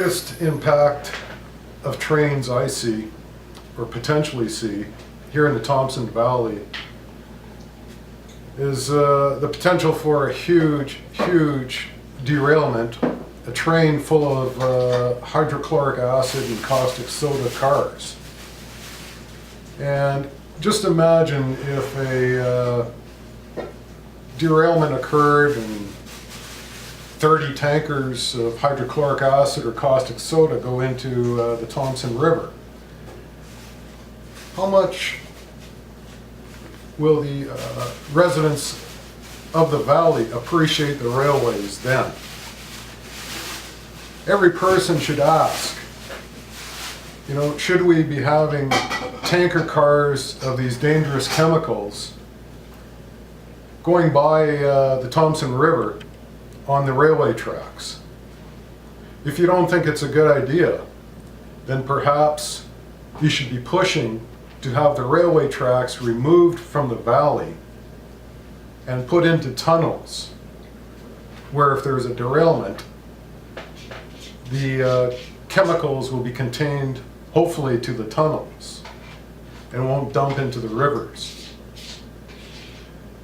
greatest impact of trains I see, or potentially see, here in the Thompson Valley is the potential for a huge derailment, a train full of hydrochloric acid and caustic soda cars. And just imagine if a derailment occurred and 30 tankers of hydrochloric acid or caustic soda go into the Thompson River. How much will the residents of the valley appreciate the railways then? Every person should ask, you know, should we be having tanker cars of these dangerous chemicals going by the Thompson River on the railway tracks? If you don't think it's a good idea, then perhaps you should be pushing to have the railway tracks removed from the valley and put into tunnels, where if there's a derailment, the chemicals will be contained hopefully to the tunnels and won't dump into the rivers.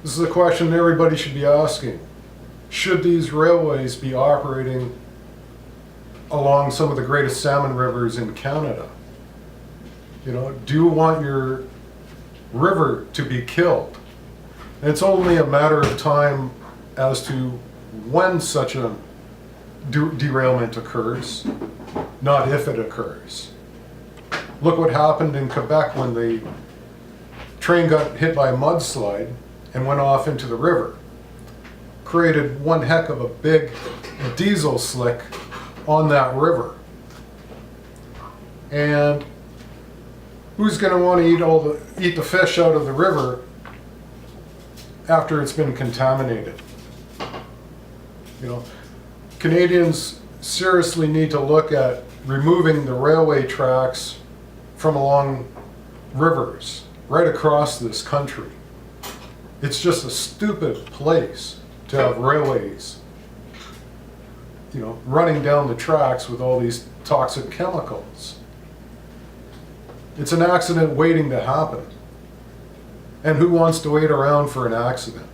This is a question everybody should be asking. Should these railways be operating along some of the greatest salmon rivers in Canada? You know, do you want your river to be killed? And it's only a matter of time as to when such a derailment occurs, not if it occurs. Look what happened in Quebec when the train got hit by a mudslide and went off into the river. Created one heck of a big diesel slick on that river. And who's going to want to eat the fish out of the river after it's been contaminated? You know, Canadians seriously need to look at removing the railway tracks from along rivers right across this country. It's just a stupid place to have railways, you know, running down the tracks with all these toxic chemicals. It's an accident waiting to happen. And who wants to wait around for an accident?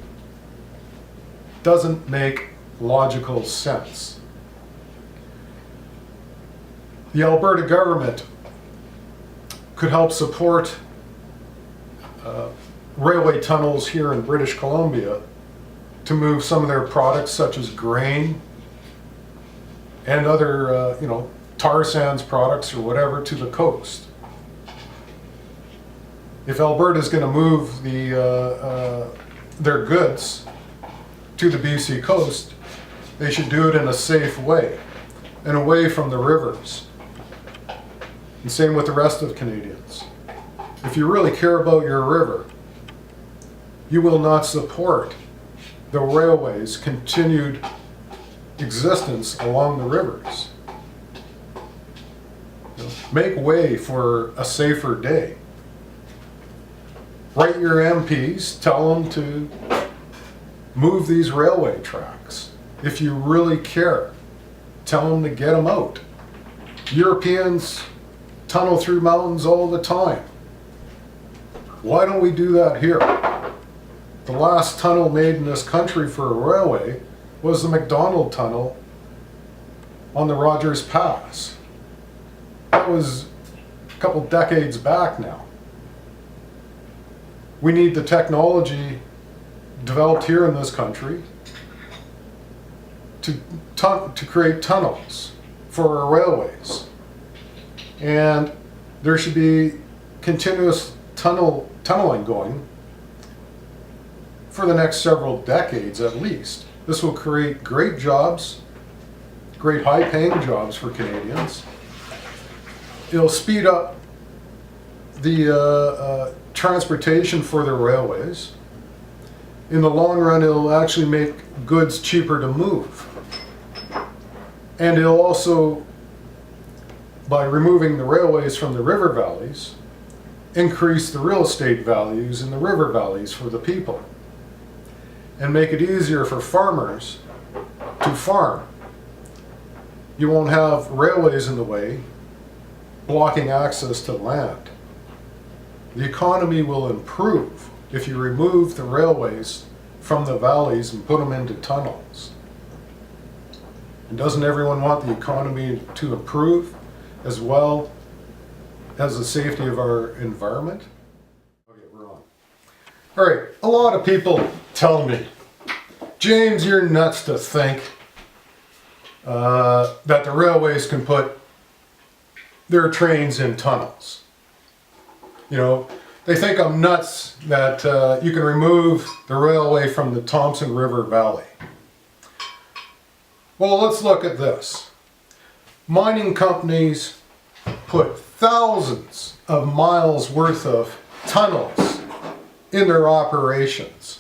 Doesn't make logical sense. The Alberta government could help support railway tunnels here in British Columbia to move some of their products such as grain and other, you know, tar sands products or whatever to the coast. If Alberta is going to move their goods to the BC coast, they should do it in a safe way and away from the rivers. And same with the rest of Canadians. If you really care about your river, you will not support the railways' continued existence along the rivers. You know, make way for a safer day. Write your MPs, tell them to move these railway tracks. If you really care, tell them to get them out. Europeans tunnel through mountains all the time. Why don't we do that here? The last tunnel made in this country for a railway was the McDonald Tunnel on the Rogers Pass. That was a couple decades back now. We need the technology developed here in this country to create tunnels for our railways. And there should be continuous tunneling going for the next several decades at least. This will create great jobs, great high-paying jobs for Canadians. It'll speed up the transportation for the railways. In the long run, it'll actually make goods cheaper to move. And it'll also, by removing the railways from the river valleys, increase the real estate values in the river valleys for the people and make it easier for farmers to farm You won't have railways in the way, blocking access to land. The economy will improve if you remove the railways from the valleys and put them into tunnels. And doesn't everyone want the economy to improve as well as the safety of our environment? Okay, we're on. All right, a lot of people tell me, James, you're nuts to think that the railways can put their trains in tunnels. You know, they think I'm nuts that you can remove the railway from the Thompson River Valley. Well, let's look at this. Mining companies put thousands of miles worth of tunnels in their operations.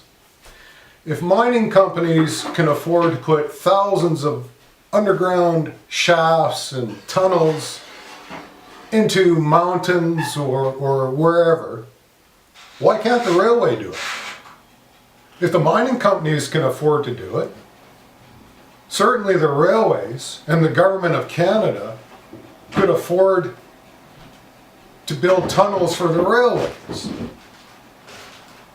If mining companies can afford to put thousands of underground shafts and tunnels into mountains or wherever, why can't the railway do it? If the mining companies can afford to do it, certainly the railways and the government of Canada could afford to build tunnels for the railways.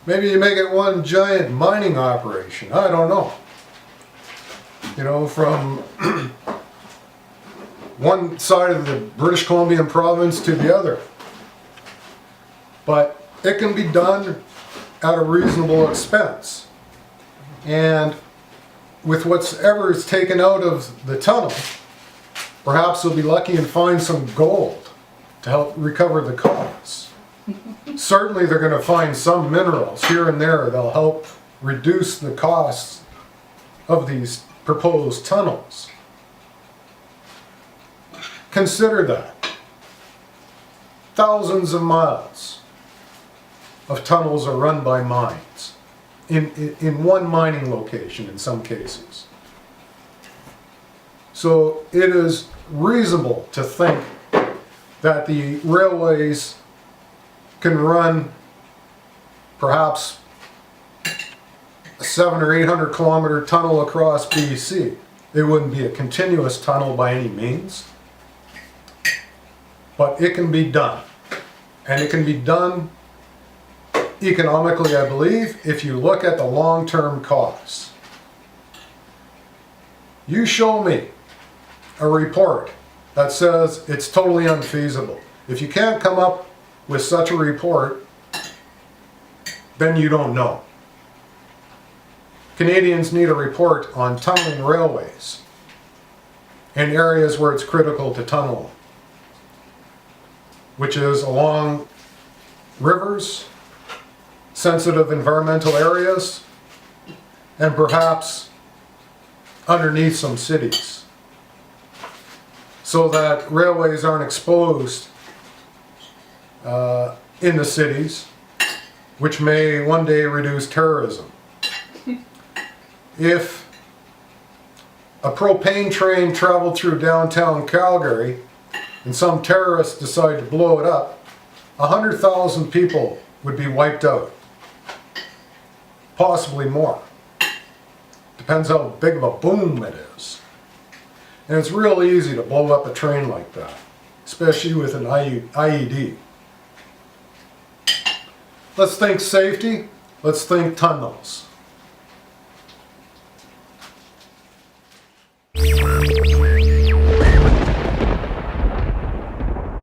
Maybe you make it one giant mining operation, I don't know. You know, from one side of the British Columbian province to the other. But it can be done at a reasonable expense. And with whatever is taken out of the tunnel, perhaps they'll be lucky and find some gold to help recover the costs. Certainly they're going to find some minerals here and there that'll help reduce the costs of these proposed tunnels. Consider that. Thousands of miles of tunnels are run by mines in one mining location in some cases. So it is reasonable to think that the railways can run perhaps a 700 or 800 kilometer tunnel across BC. It wouldn't be a continuous tunnel by any means, but it can be done. And it can be done economically, I believe, if you look at the long-term costs. You show me a report that says it's totally unfeasible. If you can't come up with such a report, then you don't know. Canadians need a report on tunneling railways in areas where it's critical to tunnel, which is along rivers, sensitive environmental areas, and perhaps underneath some cities, so that railways aren't exposed in the cities, which may one day reduce terrorism. If a propane train traveled through downtown Calgary and some terrorists decide to blow it up, 100,000 people would be wiped out. Possibly more. Depends how big of a boom it is. And it's real easy to blow up a train like that, especially with an IED. Let's think safety, let's think tunnels.